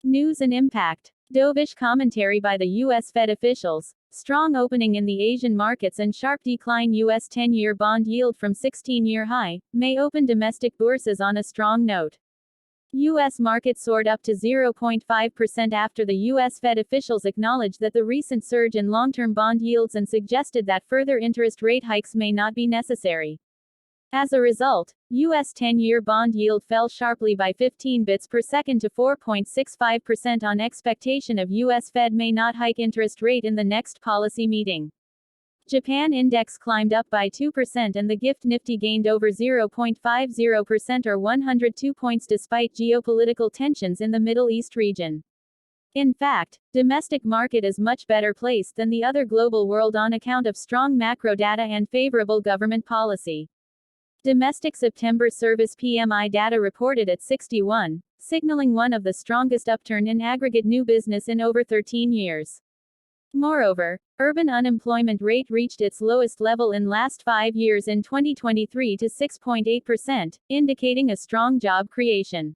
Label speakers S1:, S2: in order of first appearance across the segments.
S1: News and impact. Dovish commentary by the U.S. Fed officials. Strong opening in the Asian markets and sharp decline U.S. 10-year bond yield from 16-year high, may open domestic bourses on a strong note. U.S. market soared up to 0.5% after the U.S. Fed officials acknowledged that the recent surge in long-term bond yields and suggested that further interest rate hikes may not be necessary. As a result, U.S. 10-year bond yield fell sharply by 15 bits per second to 4.65% on expectation of U.S. Fed may not hike interest rate in the next policy meeting. Japan index climbed up by 2% and the gift Nifty gained over 0.50% or 102 points despite geopolitical tensions in the Middle East region. In fact, domestic market is much better placed than the other global world on account of strong macro data and favorable government policy. Domestic September service PMI data reported at 61, signaling one of the strongest upturn in aggregate new business in over 13 years. Moreover, urban unemployment rate reached its lowest level in last 5 years in 2023 to 6.8%, indicating a strong job creation.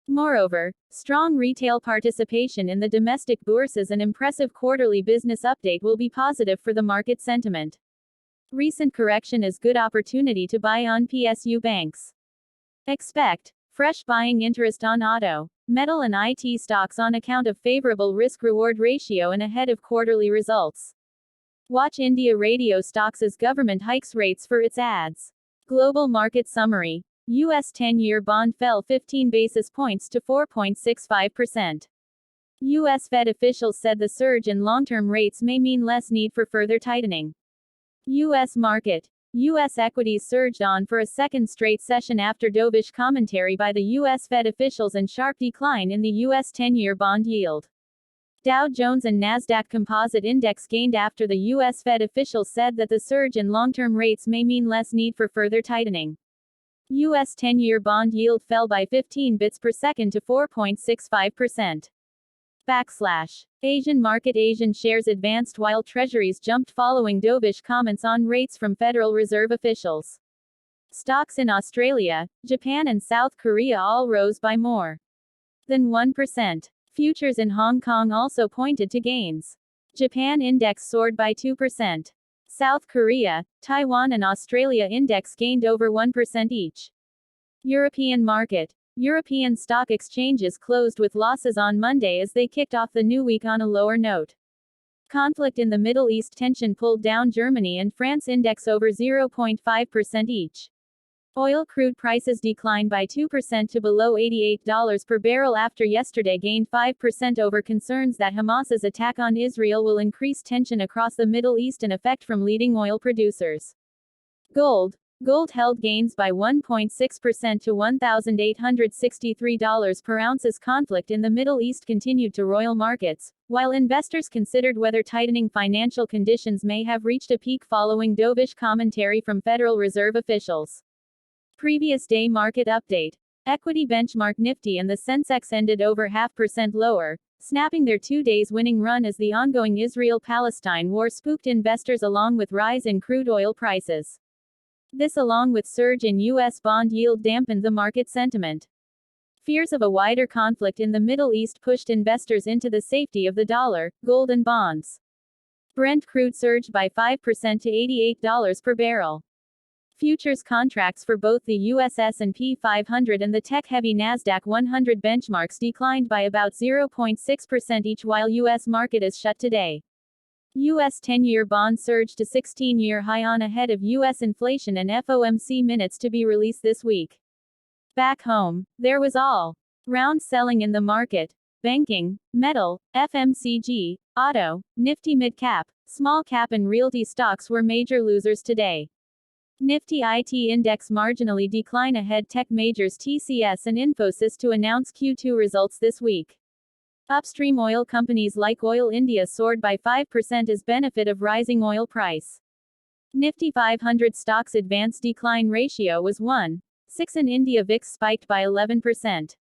S1: Moreover, strong retail participation in the domestic bourses and impressive quarterly business update will be positive for the market sentiment. Recent correction is good opportunity to buy on PSU banks. Expect fresh buying interest on auto, metal and IT stocks on account of favorable risk-reward ratio and ahead of quarterly results. Watch India radio stocks as government hikes rates for its ads. Global market summary. U.S. 10-year bond fell 15 basis points to 4.65%. U.S. Fed officials said the surge in long-term rates may mean less need for further tightening. U.S. market. U.S. equities surged on for a second straight session after dovish commentary by the U.S. Fed officials and sharp decline in the U.S. 10-year bond yield. Dow Jones and Nasdaq Composite Index gained after the U.S. Fed officials said that the surge in long-term rates may mean less need for further tightening. U.S. 10-year bond yield fell by 15 bits per second to 4.65%. Asian market. Asian shares advanced while treasuries jumped following dovish comments on rates from Federal Reserve officials. Stocks in Australia, Japan and South Korea all rose by more than 1%. Futures in Hong Kong also pointed to gains. Japan index soared by 2%. South Korea, Taiwan and Australia index gained over 1% each. European market. European stock exchanges closed with losses on Monday as they kicked off the new week on a lower note. Conflict in the Middle East. Tension pulled down Germany and France index over 0.5% each. Oil crude prices declined by 2% to below $88 per barrel after yesterday gained 5% over concerns that Hamas's attack on Israel will increase tension across the Middle East and effect from leading oil producers. Gold held gains by 1.6% to $1,863 per ounce as conflict in the Middle East continued to roil markets, while investors considered whether tightening financial conditions may have reached a peak following dovish commentary from Federal Reserve officials. Previous day market update. Equity benchmark Nifty and the Sensex ended over 0.5% lower, snapping their 2 days winning run as the ongoing Israel-Palestine war spooked investors along with rise in crude oil prices. This along with surge in U.S. bond yield dampened the market sentiment. Fears of a wider conflict in the Middle East pushed investors into the safety of the dollar, gold and bonds. Brent crude surged by 5% to $88 per barrel. Futures contracts for both the U.S. S&P 500 and the tech-heavy Nasdaq 100 benchmarks declined by about 0.6% each while U.S. market is shut today. U.S. 10-year bond surged to 16-year high on ahead of U.S. inflation and FOMC minutes to be released this week. Back home, there was all-round selling in the market. Banking, metal, FMCG, auto, Nifty mid-cap, small-cap and realty stocks were major losers today. Nifty IT index marginally decline ahead tech majors TCS and Infosys to announce Q2 results this week. Upstream oil companies like Oil India soared by 5% as benefit of rising oil price. Nifty 500 stocks advance decline ratio was 1.6 and India VIX spiked by 11%.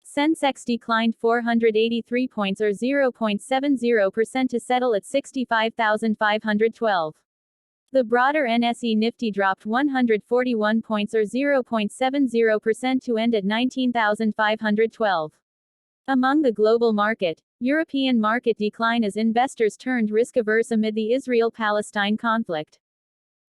S1: Sensex declined 483 points or 0.70% to settle at 65,512. The broader NSE Nifty dropped 141 points or 0.70% to end at 19,512. Among the global market, European market decline as investors turned risk-averse amid the Israel-Palestine conflict.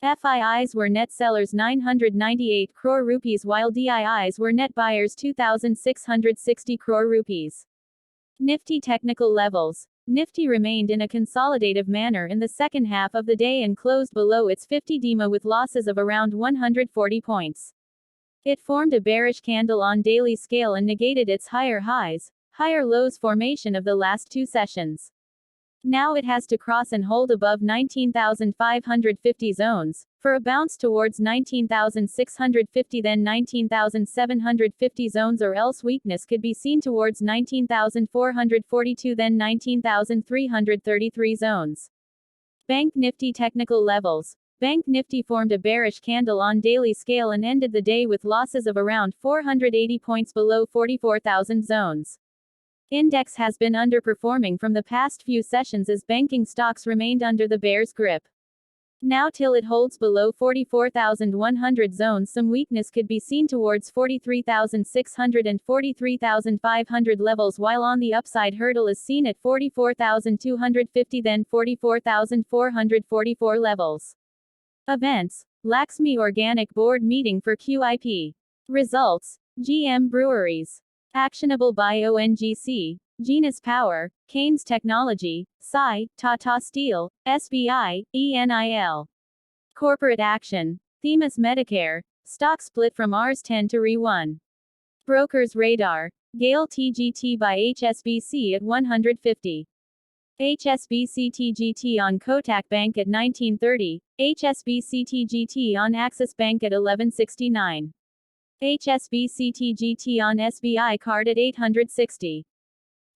S1: FIIs were net sellers 998 crore rupees while DIIs were net buyers 2,660 crore rupees. Nifty technical levels. Nifty remained in a consolidative manner in the second half of the day and closed below its 50 DMA with losses of around 140 points. It formed a bearish candle on daily scale and negated its higher highs, higher lows formation of the last two sessions. Now it has to cross and hold above 19,550 zones, for a bounce towards 19,650 then 19,750 zones or else weakness could be seen towards 19,442 then 19,333 zones. Bank Nifty technical levels. Bank Nifty formed a bearish candle on daily scale and ended the day with losses of around 480 points below 44,000 zones. Index has been underperforming from the past few sessions as banking stocks remained under the bear's grip. Now till it holds below 44,100 zones some weakness could be seen towards 43,600 and 43,500 levels while on the upside hurdle is seen at 44,250 then 44,444 levels. Events. Laxmi Organic Board Meeting for QIP. Results. GM Breweries. Actionable by ONGC, Genus Power, Kaynes Technology, Psy, Tata Steel, SBI, ENIL. Corporate action. Themis Medicare, stock split from Rs 10 to Re1. Brokers Radar, Gale TGT by HSBC at 150. HSBC TGT on Kotak Bank at 1930, HSBC TGT on Axis Bank at 1169. HSBC TGT on SBI card at 860.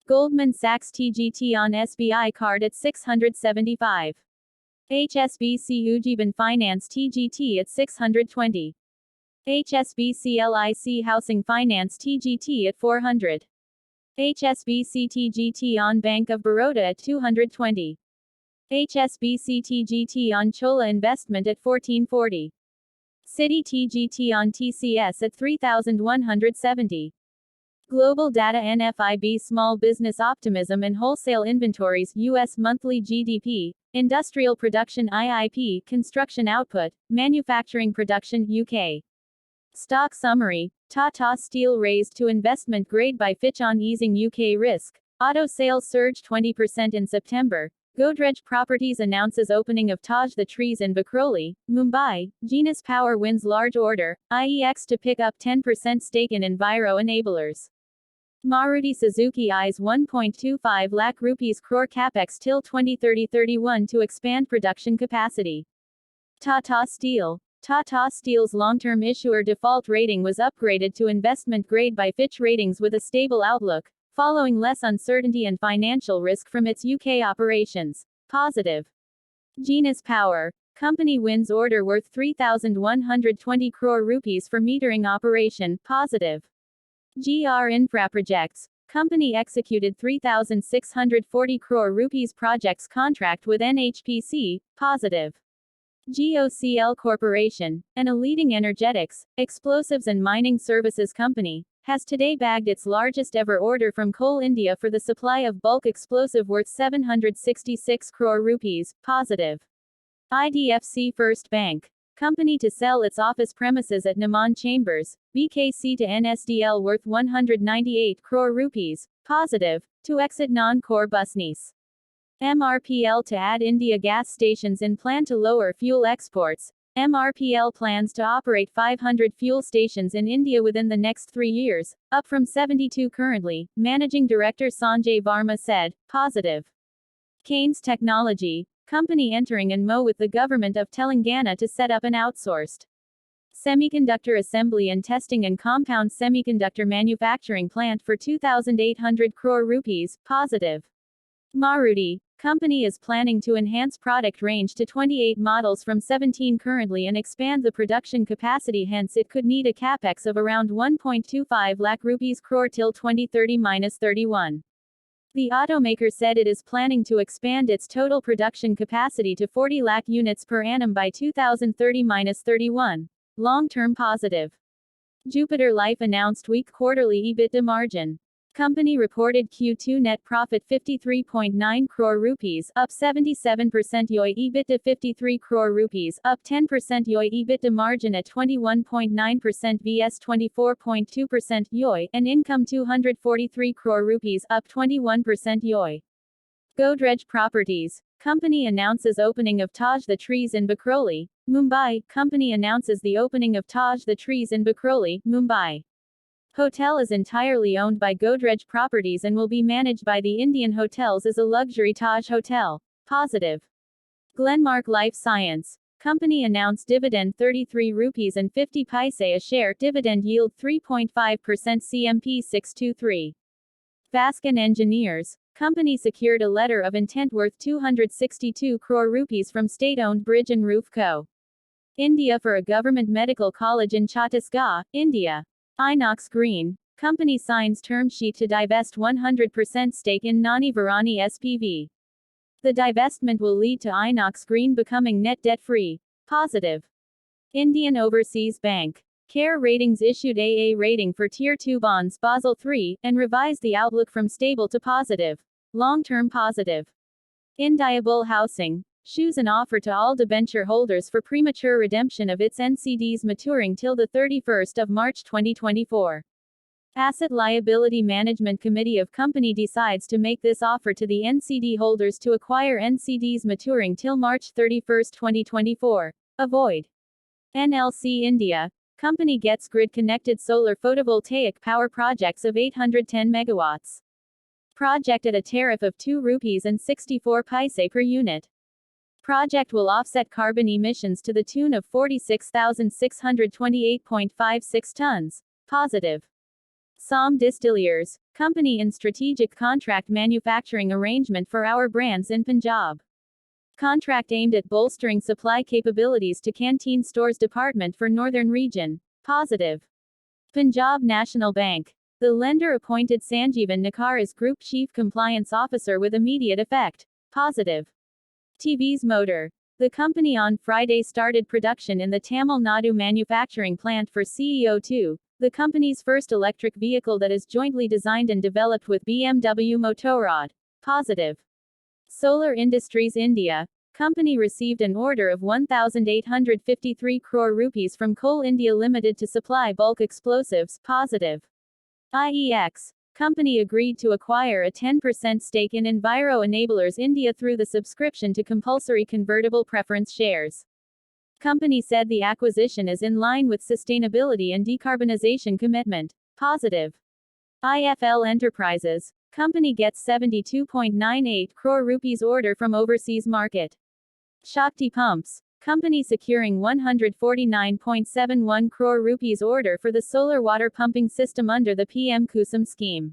S1: Goldman Sachs TGT on SBI card at 675. HSBC Ujjivan Finance TGT at 620. HSBC LIC Housing Finance TGT at 400. HSBC TGT on Bank of Baroda at 220. HSBC TGT on Chola Investment at 1440. Citi TGT on TCS at 3,170. Global Data NFIB Small Business Optimism and Wholesale Inventories U.S. Monthly GDP, Industrial Production IIP, Construction Output, Manufacturing Production UK. Stock Summary. Tata Steel raised to investment grade by Fitch on easing UK risk. Auto sales surged 20% in September. Godrej Properties announces opening of Taj the Trees in Vikhroli, Mumbai. Genus Power wins large order, IEX to pick up 10% stake in Enviro Enablers. Maruti Suzuki eyes 1.25 lakh rupees crore capex till 2030-31 to expand production capacity. Tata Steel. Tata Steel's long-term issuer default rating was upgraded to investment grade by Fitch Ratings with a stable outlook, following less uncertainty and financial risk from its UK operations. Positive. Genus Power. Company wins order worth 3,120 crore rupees for metering operation. Positive. GR Infra Projects. Company executed 3,640 crore rupees projects contract with NHPC. Positive. GOCL Corporation, a leading energetics, explosives and mining services company, has today bagged its largest ever order from Coal India for the supply of bulk explosive worth 766 crore rupees. Positive. IDFC First Bank. Company to sell its office premises at Naman Chambers, BKC to NSDL worth 198 crore rupees. Positive. To exit non-core business. MRPL to add India gas stations in plan to lower fuel exports. MRPL plans to operate 500 fuel stations in India within the next 3 years, up from 72 currently, Managing Director Sanjay Varma said. Positive. Kaynes Technology. Company entering an MO with the government of Telangana to set up an outsourced semiconductor assembly and testing and compound semiconductor manufacturing plant for 2,800 crore rupees. Positive. Maruti. Company is planning to enhance product range to 28 models from 17 currently and expand the production capacity, hence it could need a capex of around 1.25 lakh rupees crore till 2030-31. The automaker said it is planning to expand its total production capacity to 40 lakh units per annum by 2030-31. Long-term positive. Jupiter Life announced weak quarterly EBITDA margin. Company reported Q2 net profit 53.9 crore rupees, up 77% YoY, EBITDA 53 crore rupees, up 10% YoY, EBITDA margin at 21.9% vs 24.2% YoY, and income 243 crore rupees, up 21% YoY. Godrej Properties. Company announces opening of Taj the Trees in Bakroli, Mumbai. Company announces the opening of Taj the Trees in Bakroli, Mumbai. Hotel is entirely owned by Godrej Properties and will be managed by the Indian Hotels as a luxury Taj hotel. Positive. Glenmark Life Science. Company announced dividend 33 rupees and 50 paise a share, dividend yield 3.5% CMP 623. Vascan Engineers. Company secured a letter of intent worth 262 crore rupees from state-owned Bridge and Roof Co. India for a government medical college in Chhattisgarh, India. Inox Green. Company signs term sheet to divest 100% stake in Nani Varani SPV. The divestment will lead to Inox Green becoming net debt-free. Positive. Indian Overseas Bank. CARE Ratings issued AA rating for Tier 2 bonds Basel III, and revised the outlook from stable to positive. Long-term positive. Indiabulls Housing. Shoes an offer to all debenture holders for premature redemption of its NCDs maturing till the 31st of March 2024. Asset Liability Management Committee of Company decides to make this offer to the NCD holders to acquire NCDs maturing till March 31, 2024. Avoid. NLC India. Company gets grid-connected solar photovoltaic power projects of 810 megawatts. Project at a tariff of 2 rupees and 64 paise per unit. Project will offset carbon emissions to the tune of 46,628.56 tons. Positive. Som Distillers. Company in strategic contract manufacturing arrangement for our brands in Punjab. Contract aimed at bolstering supply capabilities to Canteen Stores Department for Northern Region. Positive. Punjab National Bank. The lender appointed Sanjeevan Nikar as Group Chief Compliance Officer with immediate effect. Positive. TVS Motor. The company on Friday started production in the Tamil Nadu manufacturing plant for CEO2, the company's first electric vehicle that is jointly designed and developed with BMW Motorrad. Positive. Solar Industries India. Company received an order of 1,853 crore rupees from Coal India Limited to supply bulk explosives. Positive. IEX. Company agreed to acquire a 10% stake in Enviro Enablers India through the subscription to compulsory convertible preference shares. Company said the acquisition is in line with sustainability and decarbonization commitment. Positive. IFL Enterprises. Company gets 72.98 crore rupees order from overseas market. Shakti Pumps. Company securing 149.71 crore rupees order for the solar water pumping system under the PM Kusum scheme.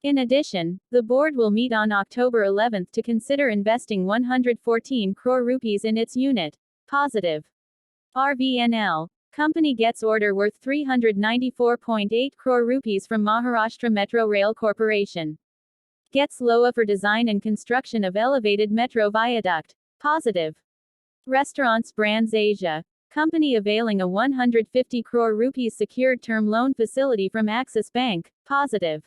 S1: In addition, the board will meet on October 11 to consider investing 114 crore rupees in its unit. Positive. RVNL. Company gets order worth 394.8 crore rupees from Maharashtra Metro Rail Corporation. Gets LOA for design and construction of elevated metro viaduct. Positive. Restaurants Brands Asia. Company availing a 150 crore rupees secured term loan facility from Axis Bank. Positive.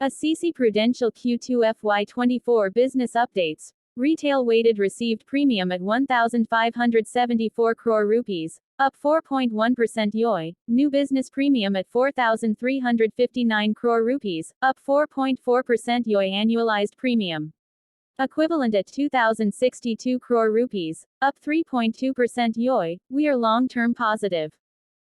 S1: Assisi Prudential Q2 FY24 business updates. Retail weighted received premium at 1,574 crore rupees, up 4.1% YoY. New business premium at 4,359 crore rupees, up 4.4% YoY. Annualized premium equivalent at 2,062 crore rupees, up 3.2% YoY. We are long-term positive.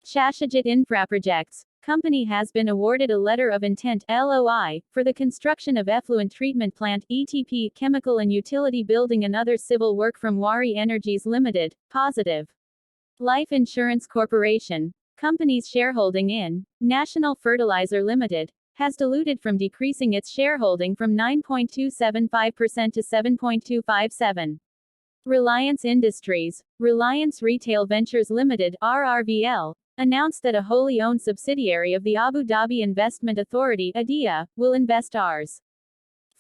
S1: Shashajit Infra Projects. Company has been awarded a letter of intent (LOI) for the construction of effluent treatment plant (ETP) chemical and utility building and other civil work from Wari Energies Limited. Positive. Life Insurance Corporation. Company's shareholding in National Fertilizer Limited has diluted from decreasing its shareholding from 9.275% to 7.257%. Reliance Industries. Reliance Retail Ventures Limited (RRVL) announced that a wholly owned subsidiary of the Abu Dhabi Investment Authority (ADIA) will invest Rs.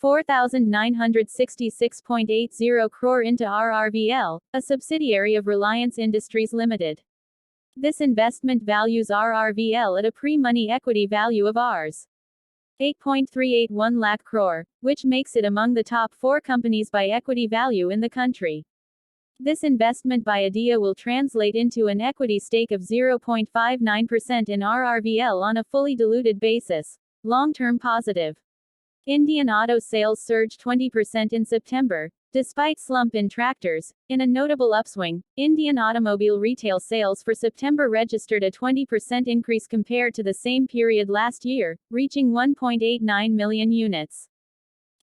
S1: 4,966.80 crore into RRVL, a subsidiary of Reliance Industries Limited. This investment values RRVL at a pre-money equity value of Rs. 8.381 lakh crore, which makes it among the top 4 companies by equity value in the country. This investment by ADIA will translate into an equity stake of 0.59% in RRVL on a fully diluted basis. Long-term positive. Indian auto sales surged 20% in September, despite slump in tractors. In a notable upswing, Indian automobile retail sales for September registered a 20% increase compared to the same period last year, reaching 1.89 million units.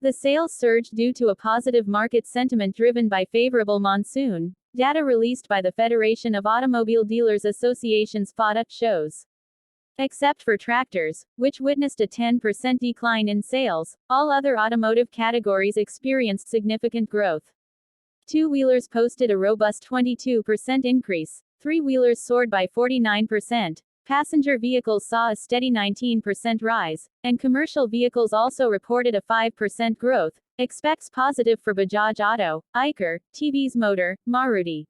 S1: The sales surged due to a positive market sentiment driven by favorable monsoon. Data released by the Federation of Automobile Dealers Associations (FADA) shows. Except for tractors, which witnessed a 10% decline in sales, all other automotive categories experienced significant growth. Two-wheelers posted a robust 22% increase, three-wheelers soared by 49%, passenger vehicles saw a steady 19% rise, and commercial vehicles also reported a 5% growth. Expects positive for Bajaj Auto, Eicher, TVS Motor, Maruti.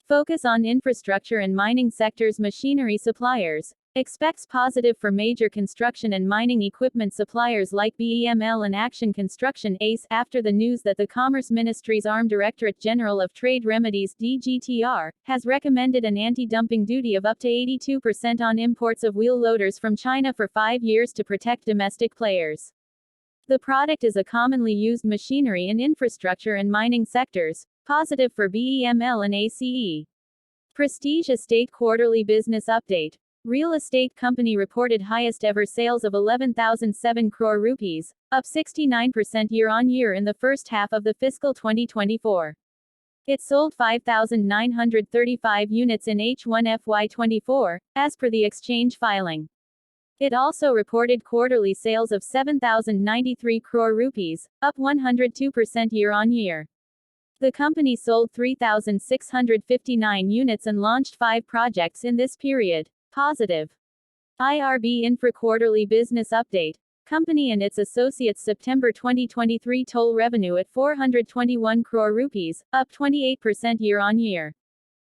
S1: Focus on infrastructure and mining sectors. Machinery suppliers. Expects positive for major construction and mining equipment suppliers like BEML and Action Construction ACE after the news that the Commerce Ministry's Armed Directorate General of Trade Remedies (DGTR) has recommended an anti-dumping duty of up to 82% on imports of wheel loaders from China for 5 years to protect domestic players. The product is a commonly used machinery in infrastructure and mining sectors. Positive for BEML and ACE. Prestige Estate Quarterly Business Update. Real estate company reported highest ever sales of 11,007 crore rupees, up 69% year-on-year in the first half of the fiscal 2024. It sold 5,935 units in H1 FY24, as per the exchange filing. It also reported quarterly sales of 7,093 crore rupees, up 102% year-on-year. The company sold 3,659 units and launched 5 projects in this period. Positive. IRB Infra Quarterly Business Update. Company and its associates September 2023 toll revenue at 421 crore rupees, up 28% year-on-year.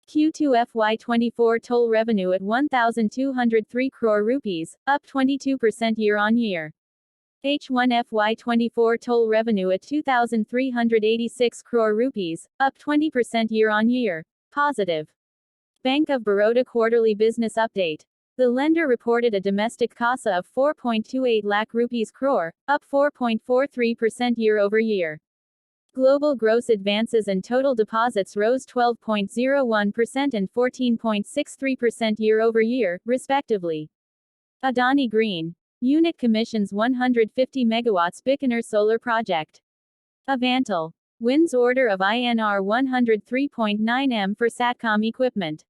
S1: Q2 FY24 toll revenue at 1,203 crore rupees, up 22% year-on-year. H1 FY24 toll revenue at 2,386 crore rupees, up 20% year-on-year. Positive. Bank of Baroda Quarterly Business Update. The lender reported a domestic CASA of 4.28 lakh rupees crore, up 4.43% year-over-year. Global gross advances and total deposits rose 12.01% and 14.63% year-over-year, respectively. Adani Green. Unit commissions 150 megawatts Bikaner solar project. Avantel. Wins order of INR 103.9 M for SATCOM equipment.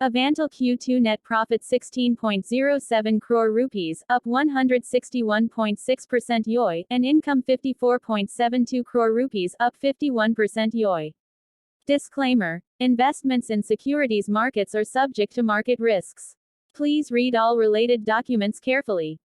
S1: Avantel Q2 net profit 16.07 crore rupees, up 161.6% YoY, and income 54.72 crore rupees, up 51% YoY. Disclaimer: investments in securities markets are subject to market risks. Please read all related documents carefully.